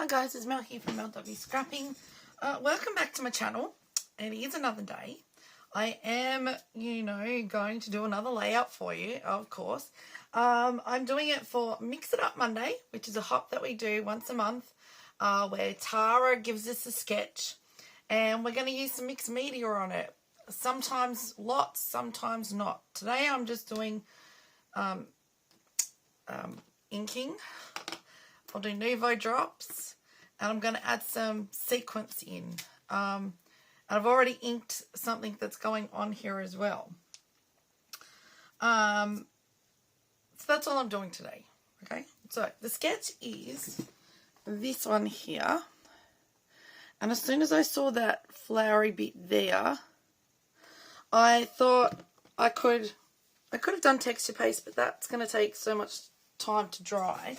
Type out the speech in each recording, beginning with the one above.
Hi guys, it's Mel here from LW Scrapping. Welcome back to my channel. It is another day. I am, going to do another layout for you, of course. I'm doing it for Mix It Up Monday, which is a hop that we do once a month, where Tara gives us a sketch, and we're going to use some mixed media on it. Sometimes lots, sometimes not. Today I'm just doing inking. I'll do Nouveau drops, and I'm going to add some sequence in. And I've already inked something that's going on here as well. So that's all I'm doing today. Okay, so the sketch is this one here. And as soon as I saw that flowery bit there, I thought I could have done texture paste, but that's going to take so much time to dry.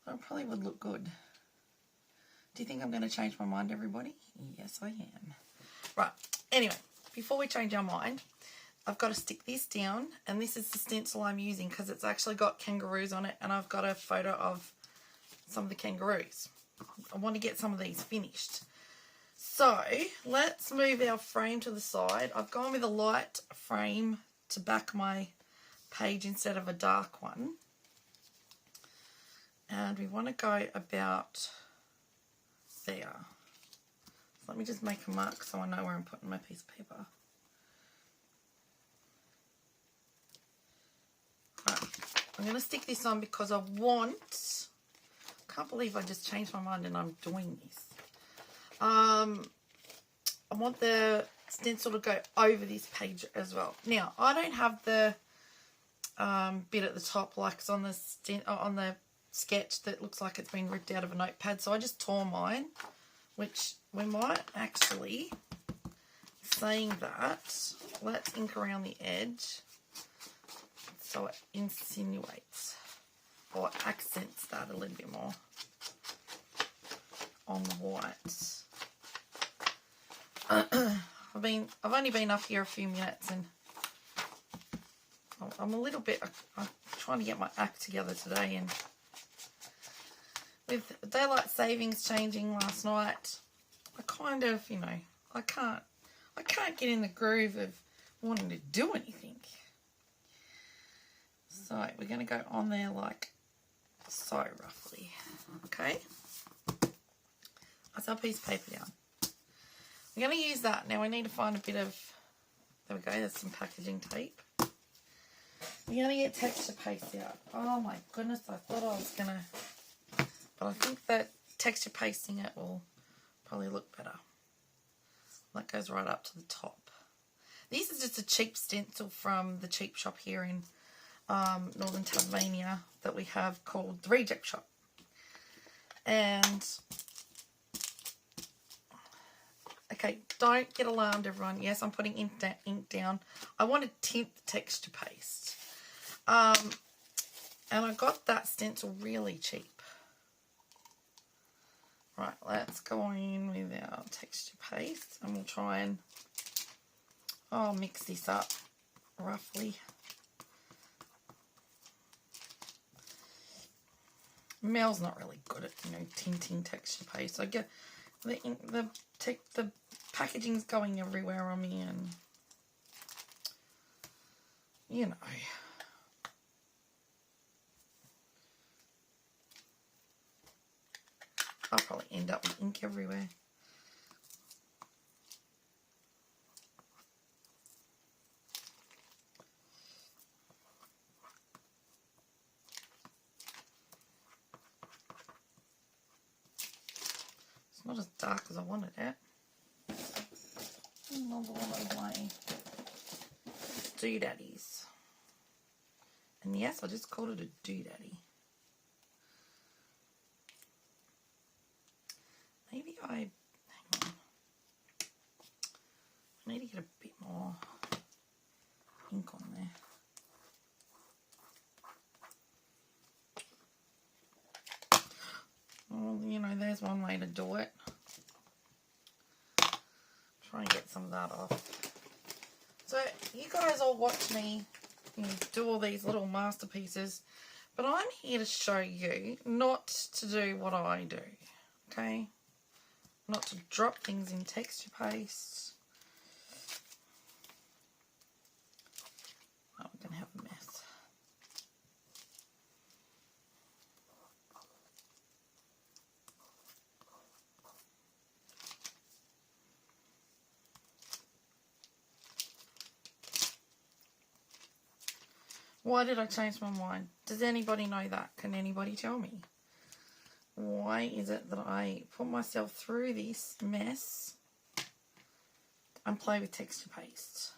That probably would look good. Do you think I'm going to change my mind, everybody? Yes, I am. Right. Anyway, before we change our mind, I've got to stick this down, and this is the stencil I'm using because it's actually got kangaroos on it, and I've got a photo of some of the kangaroos. I want to get some of these finished. So let's move our frame to the side. I've gone with a light frame to back my page instead of a dark one. And we want to go about there. So let me just make a mark so I know where I'm putting my piece of paper. Right. I'm going to stick this on because I can't believe I just changed my mind and I'm doing this. I want the stencil to go over this page as well. Now, I don't have the bit at the top like it's on the sketch that looks like it's been ripped out of a notepad, so I just tore mine, which we might actually, saying that, let's ink around the edge so it insinuates or accents that a little bit more on the white. I've only been up here a few minutes and I'm trying to get my act together today, and with daylight savings changing last night, I kind of, I can't get in the groove of wanting to do anything. So we're going to go on there like so roughly. Okay. That's our piece of paper down. We're going to use that. Now we need to find a bit of, there we go, there's some packaging tape. We're going to get texture paste out. Oh my goodness, I thought I was going to, but I think that texture pasting it will probably look better. That goes right up to the top. This is just a cheap stencil from the cheap shop here in Northern Tasmania that we have called the Reject Shop. And, okay, don't get alarmed everyone. Yes, I'm putting ink down. I want to tint the texture paste. And I got that stencil really cheap. Right, let's go in with our texture paste and we'll try and mix this up roughly. Mel's not really good at, tinting texture paste. I get the packaging's going everywhere on me, and I'll probably end up with ink everywhere. It's not as dark as I wanted it. Another one of my doodaddies. And yes, I just called it a doodaddy. Maybe hang on. I need to get a bit more ink on there. Well, there's one way to do it. Try and get some of that off. So you guys all watch me do all these little masterpieces, But I'm here to show you not to do what I do, okay? Not to drop things in texture paste. Oh, we're going to have a mess. Why did I change my mind? Does anybody know that? Can anybody tell me? Why is it that I put myself through this mess and play with texture paste?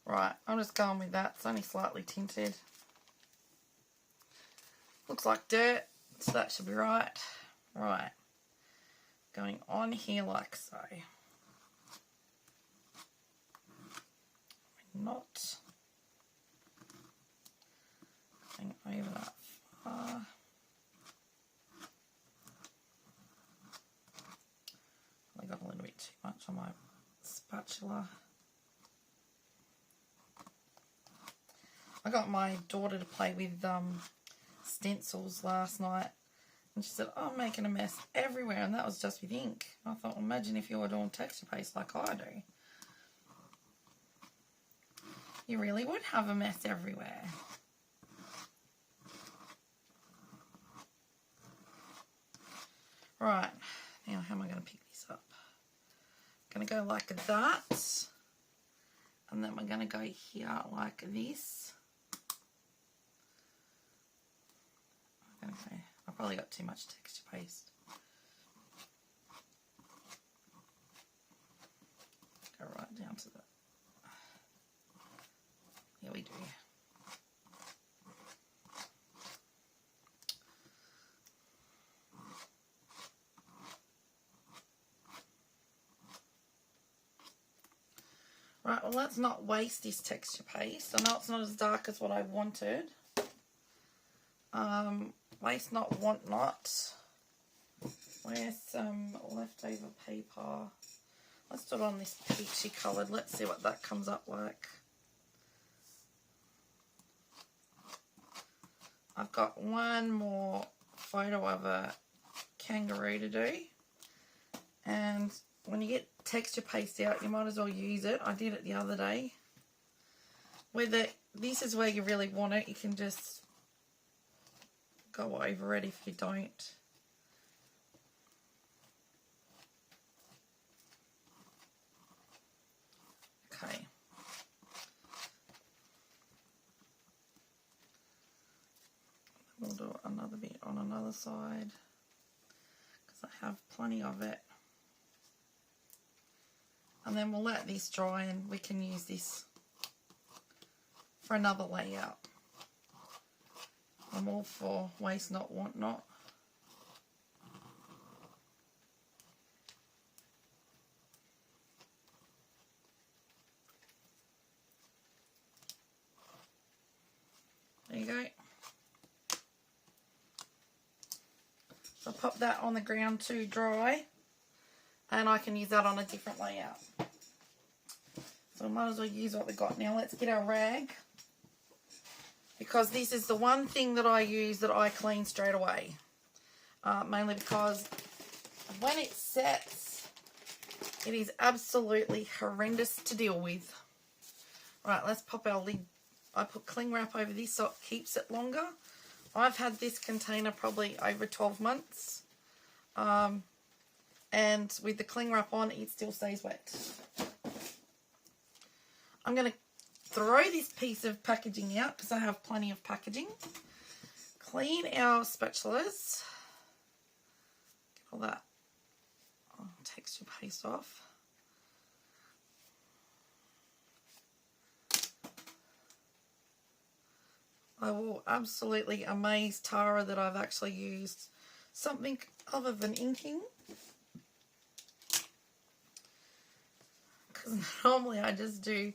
Right, I'm just going with that. It's only slightly tinted. Looks like dirt, so that should be right. Right, going on here like so. Not going over that far. I got a little bit too much on my spatula. I got my daughter to play with stencils last night, and she said, oh, I'm making a mess everywhere, and that was just with ink. I thought, well, imagine if you were doing texture paste like I do. You really would have a mess everywhere. Right, now how am I going to pick this up? I'm going to go like that, and then we're going to go here like this. Okay, I probably got too much texture paste. Go right down to the... Here we do. Right, well, let's not waste this texture paste. I know it's not as dark as what I wanted. Waste not, want not. Where's some leftover paper? Let's do it on this peachy coloured. Let's see what that comes up like. I've got one more photo of a kangaroo to do. And when you get texture paste out, you might as well use it. I did it the other day. Whether this is where you really want it, you can just go over it if you don't. Okay. We'll do another bit on another side because I have plenty of it. And then we'll let this dry and we can use this for another layout. I'm all for waste not, want not. There you go. So I'll pop that on the ground to dry, and I can use that on a different layout. So I might as well use what we got. Now let's get our rag, because this is the one thing that I use that I clean straight away. Mainly because when it sets, it is absolutely horrendous to deal with. Right, let's pop our lid. I put cling wrap over this so it keeps it longer. I've had this container probably over 12 months. And with the cling wrap on, it still stays wet. I'm going to throw this piece of packaging out because I have plenty of packaging. Clean our spatulas. Get all that texture paste off. I will absolutely amaze Tara that I've actually used something other than inking. Because normally I just do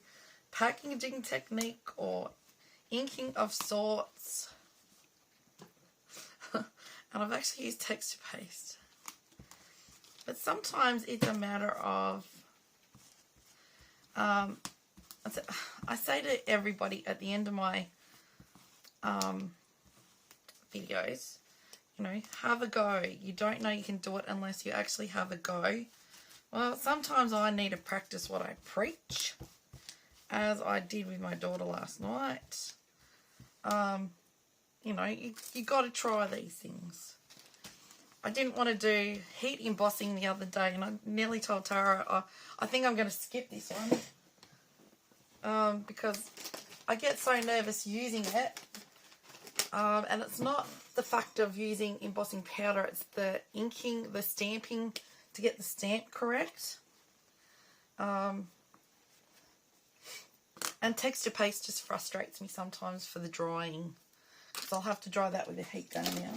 packaging technique or inking of sorts. And I've actually used texture paste. But sometimes it's a matter of I say to everybody at the end of my videos, you know, have a go. You don't know you can do it unless you actually have a go. Well, sometimes I need to practice what I preach, as I did with my daughter last night. You know, you got to try these things. I didn't want to do heat embossing the other day, and I nearly told Tara I think I'm going to skip this one because I get so nervous using it. And it's not the fact of using embossing powder, it's the inking, the stamping to get the stamp correct. And texture paste just frustrates me sometimes for the drying, because I'll have to dry that with a heat gun now.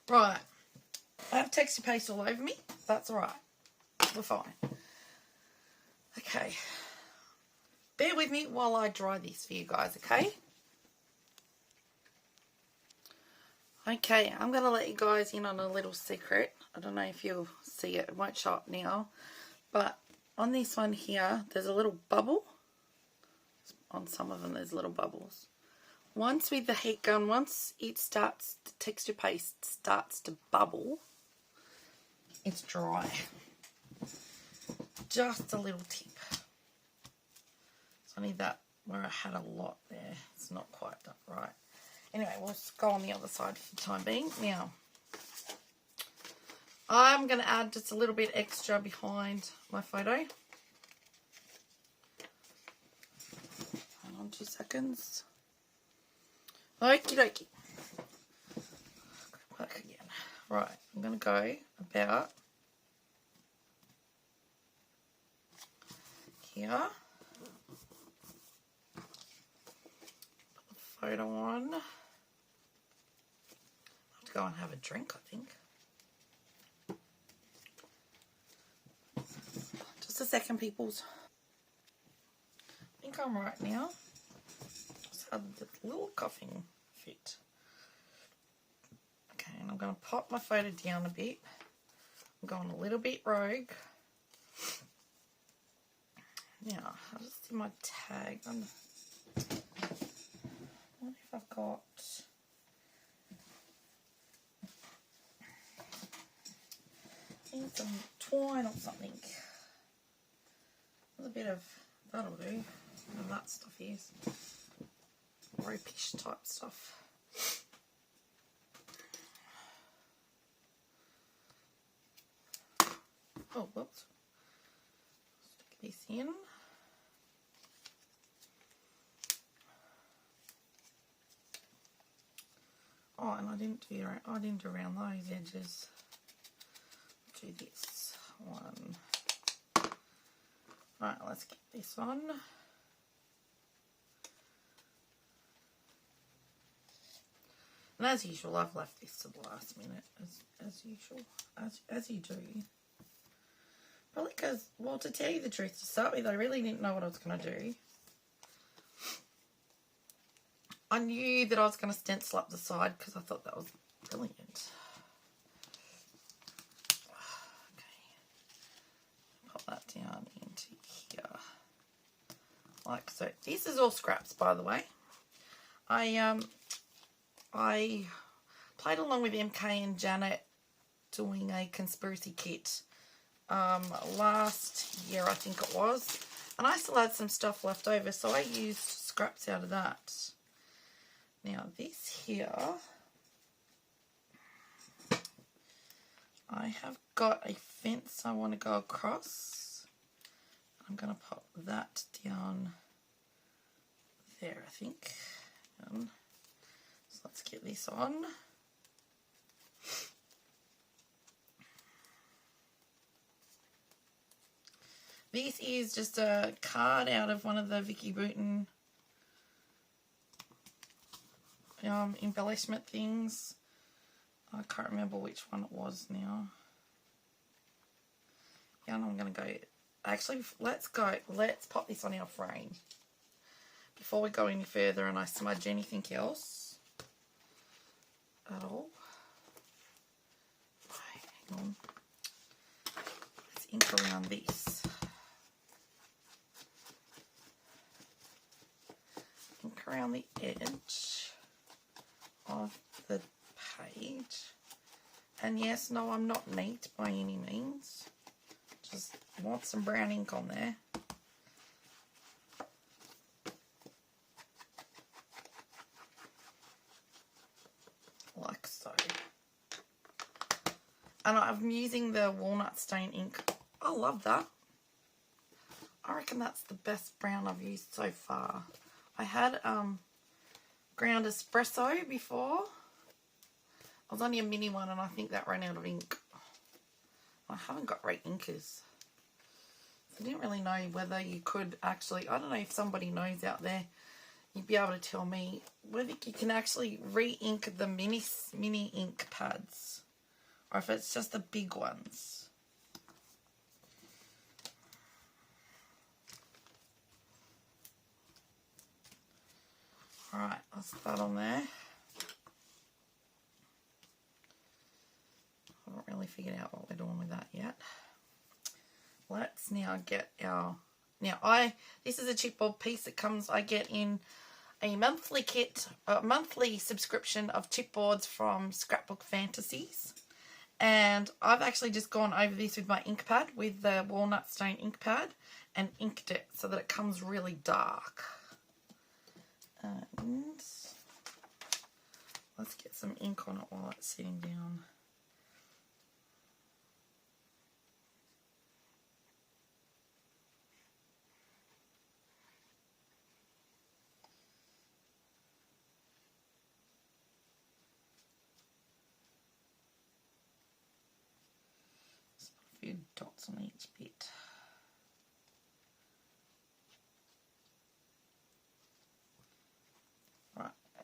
Right, I have texture paste all over me. That's alright. We're fine. Okay. Bear with me while I dry this for you guys, okay? Okay, I'm going to let you guys in on a little secret. I don't know if you'll see it. It won't show up now. But on this one here, there's a little bubble. On some of them, there's little bubbles. Once with the heat gun, once it starts, the texture paste starts to bubble, it's dry. Just a little tip. It's only that where I had a lot there. It's not quite done right. Anyway, we'll just go on the other side for the time being. Now, I'm going to add just a little bit extra behind my photo. Hang on 2 seconds. Okie dokie. Go back again. Right, I'm going to go about here. Put the photo on. Go and have a drink, I think. Just a second, peoples. I think I'm right now. Just had a little coughing fit. Okay, and I'm going to pop my photo down a bit. I'm going a little bit rogue. Now, I'll just do my tag. I wonder if I've got... some twine or something. A bit of that'll do. And that stuff is ropish type stuff. Oh, whoops. Stick this in. Oh, and I didn't do around those edges. Do this one. Right, let's get this on. And as usual, I've left this to the last minute, as usual, as you do. Probably because, well, to tell you the truth, to start with, I really didn't know what I was going to do. I knew that I was going to stencil up the side because I thought that was brilliant. That down into here like so. This is all scraps, by the way. I played along with MK and Janet doing a conspiracy kit last year, I think it was, and I still had some stuff left over, so I used scraps out of that. Now this here, I have got a fence I want to go across. I'm going to pop that down there, I think. So let's get this on. This is just a card out of one of the Vicky Bouton embellishment things. I can't remember which one it was now. Yeah, and I'm going to go... Actually, let's pop this on our frame before we go any further and I smudge anything else at all. Right, hang on. Let's ink around this. the page. And yes, no, I'm not neat by any means. Just want some brown ink on there. Like so. And I'm using the walnut stain ink. I love that. I reckon that's the best brown I've used so far. I had ground espresso before. It was only a mini one and I think that ran out of ink. I haven't got great inkers. So I didn't really know whether you could actually, I don't know if somebody knows out there, you'd be able to tell me whether you can actually re-ink the mini ink pads or if it's just the big ones. Alright, let's start on there. I haven't really figured out what we're doing with that yet. Let's now get our... Now, this is a chipboard piece that comes, I get in a monthly kit, a monthly subscription of chipboards from Scrapbook Fantasies. And I've actually just gone over this with my ink pad, with the walnut stain ink pad, and inked it so that it comes really dark. And let's get some ink on it while it's sitting down. Just put a few dots on each bit.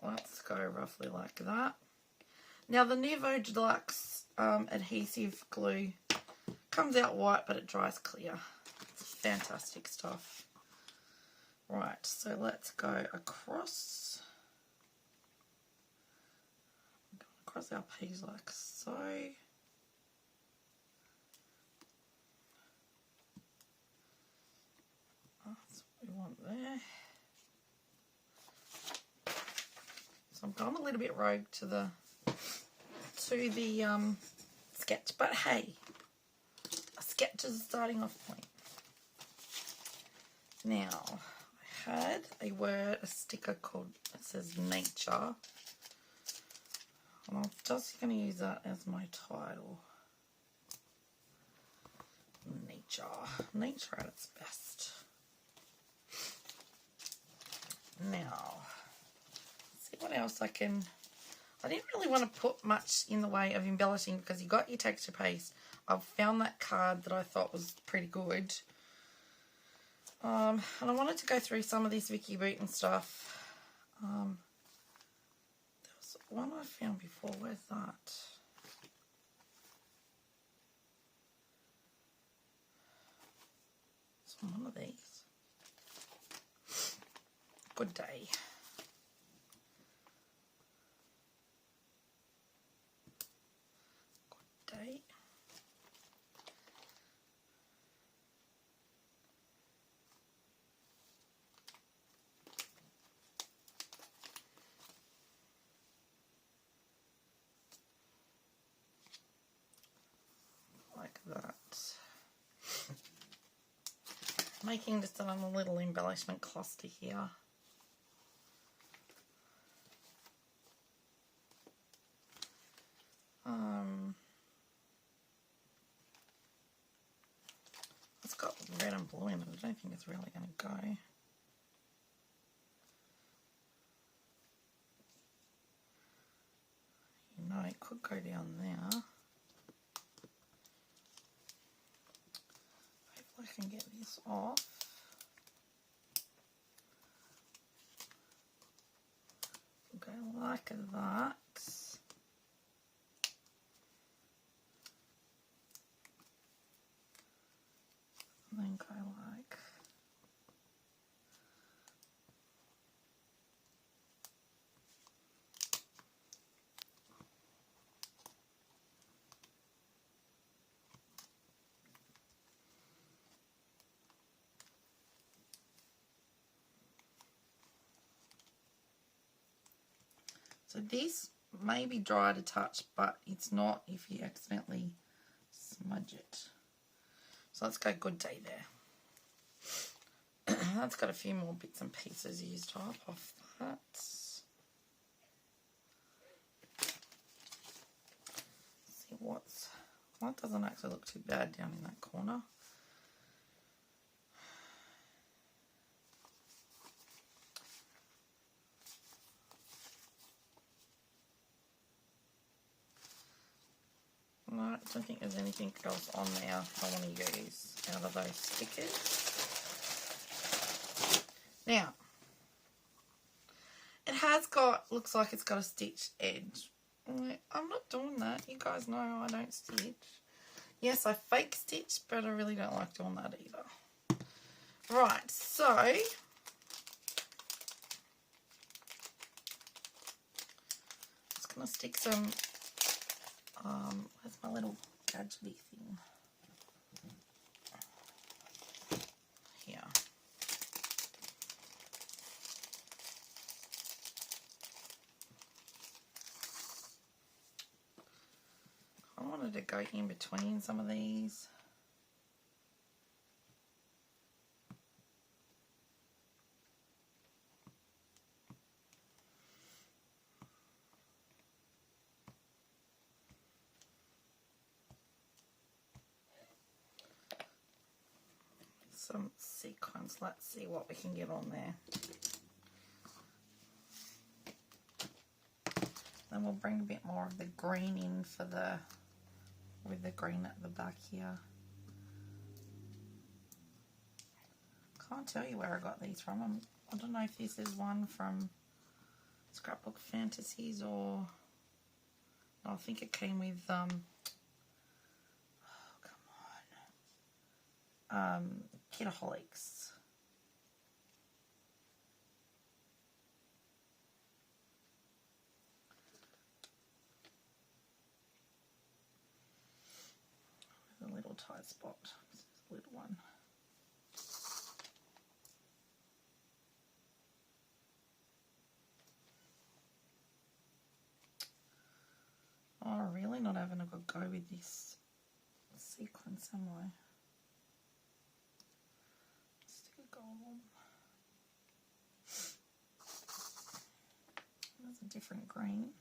Let's go roughly like that. Now the Nuvo Deluxe adhesive glue comes out white but it dries clear. It's fantastic stuff. Right, so let's go across. Across our piece like so. That's what we want there. I'm going a little bit rogue to the sketch, but hey, a sketch is a starting off point. Now, I had a sticker called, it says nature, and I'm just going to use that as my title. Nature at its best. Now, what else I didn't really want to put much in the way of embellishing because you got your texture paste. I've found that card that I thought was pretty good. And I wanted to go through some of this Vicky Booten stuff. There was one I found before. Where's that? It's on one of these. Good day. Like that. Making just a little embellishment cluster here. It's got red and blue in it. I don't think it's really going to go. You know, it could go down there. Hopefully I can get this off. Go like that. And then go like so this may be dry to touch, but it's not if you accidentally smudge it. So let's go good day there. That's got a few more bits and pieces used up off that. See what doesn't actually look too bad down in that corner. No, I don't think there's anything else on there I want to use out of those stickers. Now, it has got, looks like it's got a stitched edge. I'm not doing that. You guys know I don't stitch. Yes, I fake stitch, but I really don't like doing that either. Right, so just going to stick some, where's my little gadgety thing? Here. I wanted to go in between some of these. Some sequins. Let's see what we can get on there. Then we'll bring a bit more of the green in for with the green at the back here. Can't tell you where I got these from. I don't know if this is one from Scrapbook Fantasies or I think it came with oh, come on, Kidaholics. A little tight spot. This is a little one. Oh, really? Not having a good go with this sequence, am I? Stick a gold. That's a different green.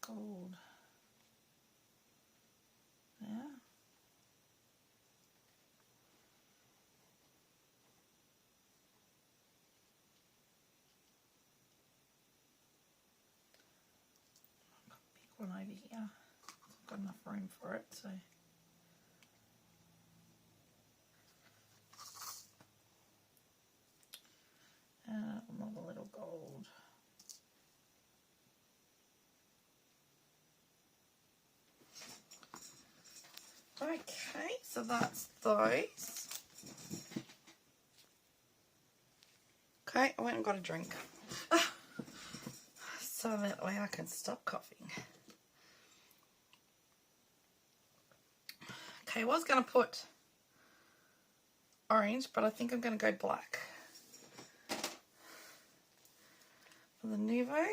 Gold. Yeah. Big one over here. I've got enough room for it, so. Another little gold. Okay, so that's those. Okay, I went and got a drink. So that way I can stop coughing. Okay, I was going to put orange, but I think I'm going to go black. For the Nouveau.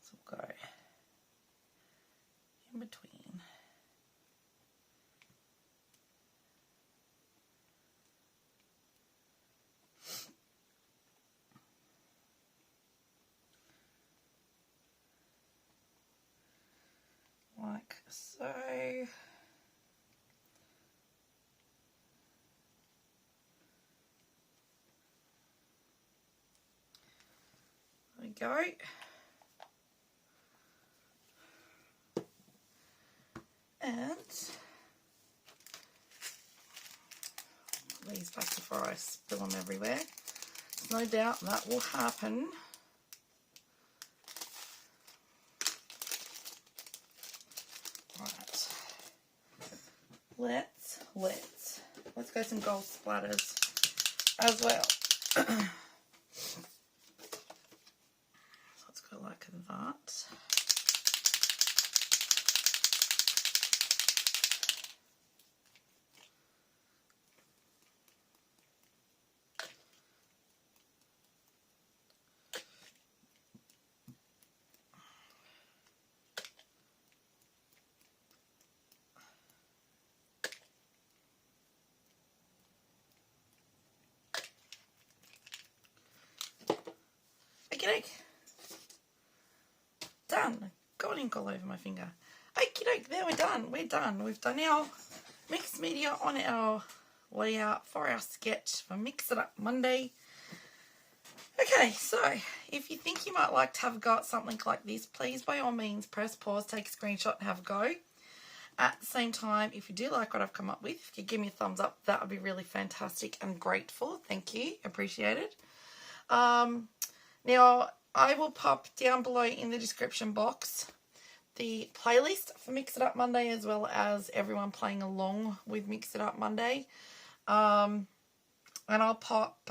So we'll go in between. Like so. There we go. And put these back before I spill them everywhere. No doubt that will happen. Right. Let's go some gold splatters as well. So let's go like that. doke. Done. Got ink all over my finger. Okie doke, there we're done. We're done. We've done our mixed media on our layout for our sketch for Mix It Up Monday. Okay, so if you think you might like to have a go at something like this, please by all means press pause, take a screenshot and have a go. At the same time, if you do like what I've come up with, if you give me a thumbs up, that would be really fantastic and grateful. Thank you. Appreciate it. Now, I will pop down below in the description box the playlist for Mix It Up Monday, as well as everyone playing along with Mix It Up Monday. And I'll pop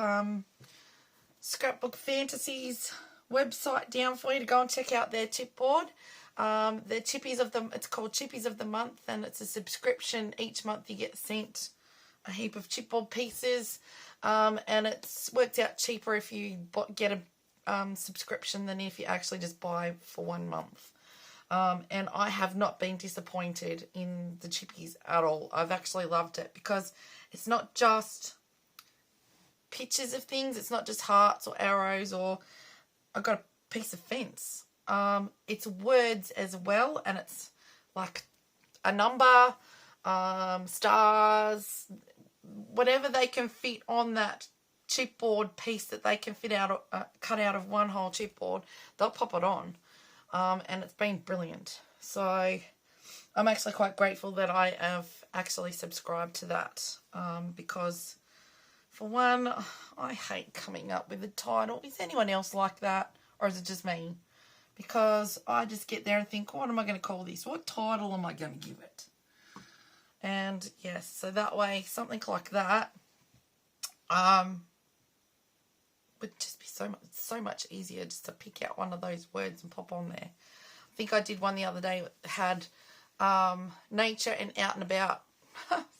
Scrapbook Fantasies website down for you to go and check out their chipboard. The chippies of them, it's called Chippies of the Month, and it's a subscription. Each month you get sent a heap of chipboard pieces, and it's worked out cheaper if you get a subscription than if you actually just buy for 1 month. And I have not been disappointed in the chippies at all. I've actually loved it because it's not just pictures of things. It's not just hearts or arrows or I've got a piece of fence. It's words as well, and it's like a number, stars, whatever they can fit on that chipboard piece that they can fit out, cut out of one whole chipboard, they'll pop it on. And it's been brilliant. So I'm actually quite grateful that I have actually subscribed to that, because for one, I hate coming up with a title. Is anyone else like that, or is it just me? Because I just get there and think, what am I going to call this? What title am I going to give it? And yes, so that way, something like that would just be so much easier just to pick out one of those words and pop on there. I think I did one the other day that had nature and out and about.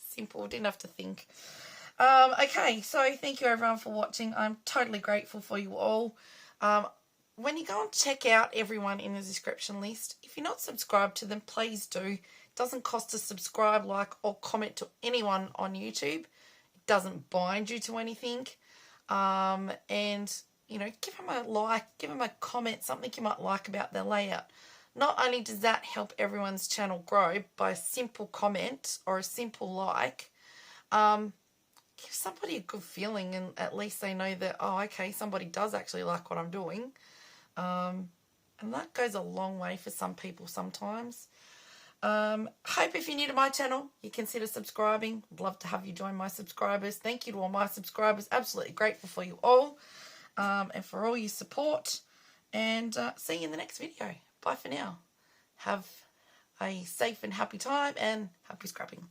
Simple, didn't have to think. Okay, so thank you everyone for watching. I'm totally grateful for you all. When you go and check out everyone in the description list, if you're not subscribed to them, please do. It doesn't cost to subscribe, like, or comment to anyone on YouTube. It doesn't bind you to anything. And, you know, give them a like, give them a comment, something you might like about their layout. Not only does that help everyone's channel grow by a simple comment or a simple like, give somebody a good feeling, and at least they know that, oh, okay, somebody does actually like what I'm doing. And that goes a long way for some people sometimes. Hope if you're new to my channel, you consider subscribing. I'd love to have you join my subscribers. Thank you to all my subscribers. Absolutely grateful for you all, and for all your support. And see you in the next video. Bye for now. Have a safe and happy time, and happy scrapping.